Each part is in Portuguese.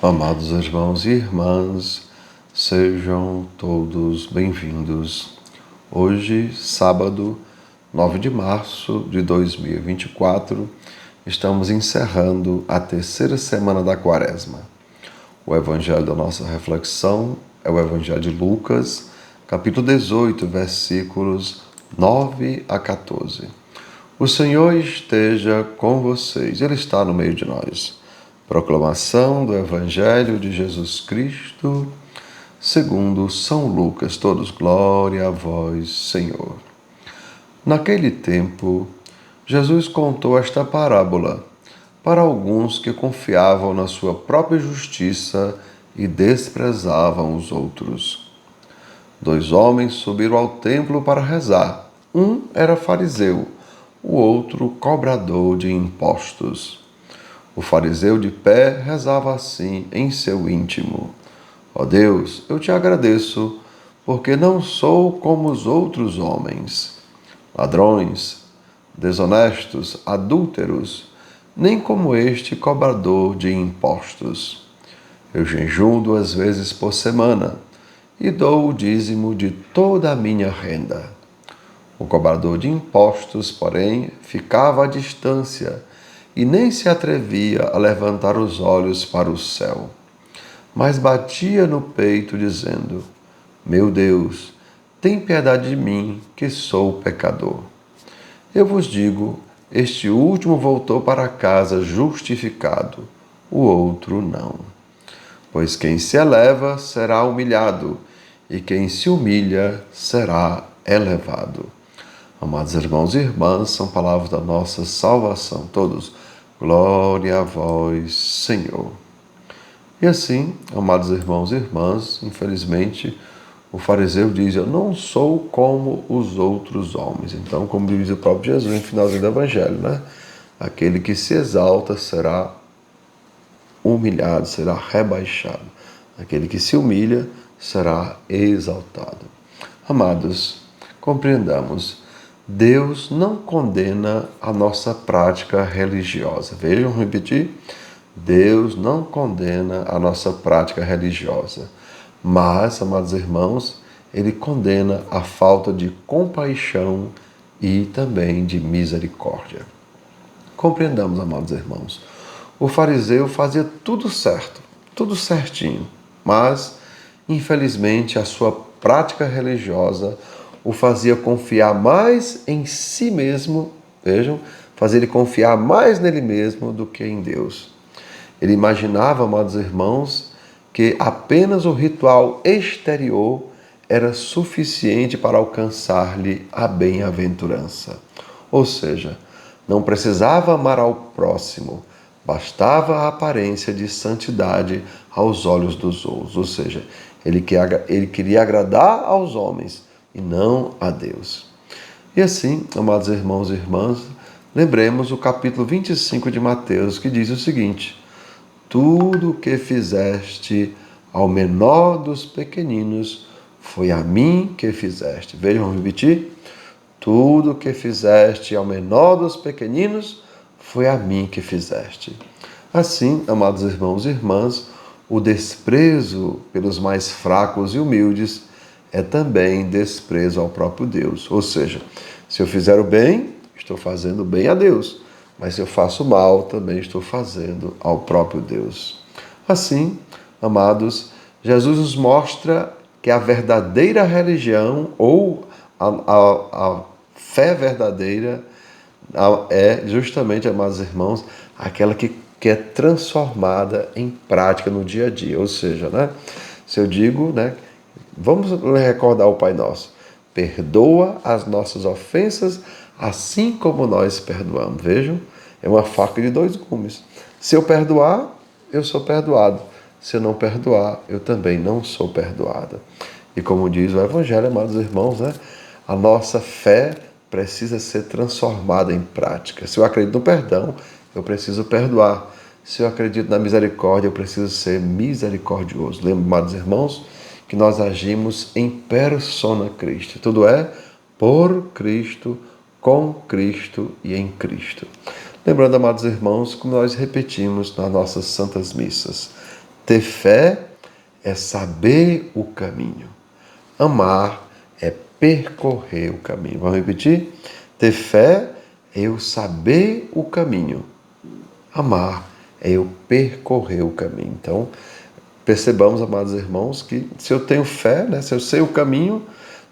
Amados irmãos e irmãs, sejam todos bem-vindos. Hoje, sábado, 9 de março de 2024, estamos encerrando a terceira semana da Quaresma. O evangelho da nossa reflexão é o evangelho de Lucas, capítulo 18, versículos 9 a 14. O Senhor esteja com vocês, Ele está no meio de nós. Proclamação do Evangelho de Jesus Cristo, segundo São Lucas. Todos, glória a vós, Senhor. Naquele tempo, Jesus contou esta parábola para alguns que confiavam na sua própria justiça e desprezavam os outros. 2 homens subiram ao templo para rezar. Um era fariseu, o outro cobrador de impostos. O fariseu de pé rezava assim em seu íntimo: Ó Deus, eu te agradeço, porque não sou como os outros homens, ladrões, desonestos, adúlteros, nem como este cobrador de impostos. Eu jejuo 2 vezes por semana e dou o dízimo de toda a minha renda. O cobrador de impostos, porém, ficava à distância e nem se atrevia a levantar os olhos para o céu, mas batia no peito, dizendo: Meu Deus, tem piedade de mim, que sou pecador. Eu vos digo, este último voltou para casa justificado, o outro não. Pois quem se eleva será humilhado, e quem se humilha será elevado. Amados irmãos e irmãs, são palavras da nossa salvação. Todos, glória a vós, Senhor. E assim, amados irmãos e irmãs, infelizmente, o fariseu diz: Eu não sou como os outros homens. Então, como diz o próprio Jesus no finalzinho do Evangelho, né? Aquele que se exalta será humilhado, será rebaixado. Aquele que se humilha será exaltado. Amados, compreendamos. Deus não condena a nossa prática religiosa. Vejam, repetir. Deus não condena a nossa prática religiosa. Mas, amados irmãos, Ele condena a falta de compaixão e também de misericórdia. Compreendamos, amados irmãos. O fariseu fazia tudo certo, tudo certinho, mas, infelizmente, a sua prática religiosa o fazia confiar mais em si mesmo, vejam, fazia ele confiar mais nele mesmo do que em Deus. Ele imaginava, amados irmãos, que apenas o ritual exterior era suficiente para alcançar-lhe a bem-aventurança. Ou seja, não precisava amar ao próximo, bastava a aparência de santidade aos olhos dos outros. Ou seja, ele queria agradar aos homens e não a Deus. E assim, amados irmãos e irmãs, lembremos o capítulo 25 de Mateus, que diz o seguinte: Tudo o que fizeste ao menor dos pequeninos, foi a mim que fizeste. Vejam, vamos repetir? Tudo o que fizeste ao menor dos pequeninos, foi a mim que fizeste. Assim, amados irmãos e irmãs, o desprezo pelos mais fracos e humildes é também desprezo ao próprio Deus. Ou seja, se eu fizer o bem, estou fazendo bem a Deus. Mas se eu faço mal, também estou fazendo ao próprio Deus. Assim, amados, Jesus nos mostra que a verdadeira religião ou a fé verdadeira é justamente, amados irmãos, aquela que é transformada em prática no dia a dia. Ou seja, né, se eu digo, né, vamos recordar o Pai Nosso: perdoa as nossas ofensas, assim como nós perdoamos. Vejam, é uma faca de 2 gumes. Se eu perdoar, eu sou perdoado. Se eu não perdoar, eu também não sou perdoada. E como diz o Evangelho, amados irmãos, né, a nossa fé precisa ser transformada em prática. Se eu acredito no perdão, eu preciso perdoar. Se eu acredito na misericórdia, eu preciso ser misericordioso. Lembra, amados irmãos, que nós agimos em persona Christi. Tudo é por Cristo, com Cristo e em Cristo. Lembrando, amados irmãos, como nós repetimos nas nossas santas missas: Ter fé é saber o caminho. Amar é percorrer o caminho. Vamos repetir? Ter fé é eu saber o caminho. Amar é eu percorrer o caminho. Então, percebamos, amados irmãos, que se eu tenho fé, né, se eu sei o caminho,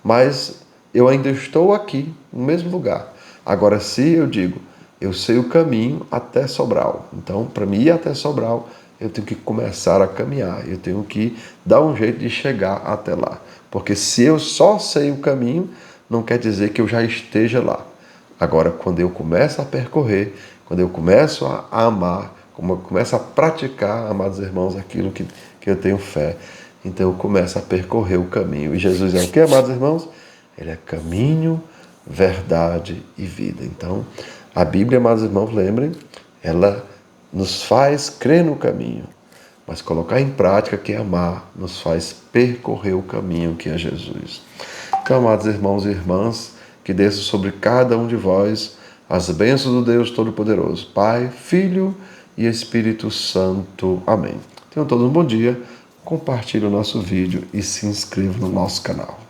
mas eu ainda estou aqui, no mesmo lugar. Agora, se eu digo, eu sei o caminho até Sobral. Então, para mim ir até Sobral, eu tenho que começar a caminhar. Eu tenho que dar um jeito de chegar até lá. Porque se eu só sei o caminho, não quer dizer que eu já esteja lá. Agora, quando eu começo a percorrer, quando eu começo a amar, quando eu começo a praticar, amados irmãos, aquilo que eu tenho fé, então eu começo a percorrer o caminho. E Jesus é o que, amados irmãos? Ele é caminho, verdade e vida. Então, a Bíblia, amados irmãos, lembrem, ela nos faz crer no caminho, mas colocar em prática que é amar nos faz percorrer o caminho que é Jesus. Então, amados irmãos e irmãs, que desça sobre cada um de vós as bênçãos do Deus Todo-Poderoso, Pai, Filho e Espírito Santo. Amém. Tenham todos um bom dia, compartilhe o nosso vídeo e se inscreva no nosso canal.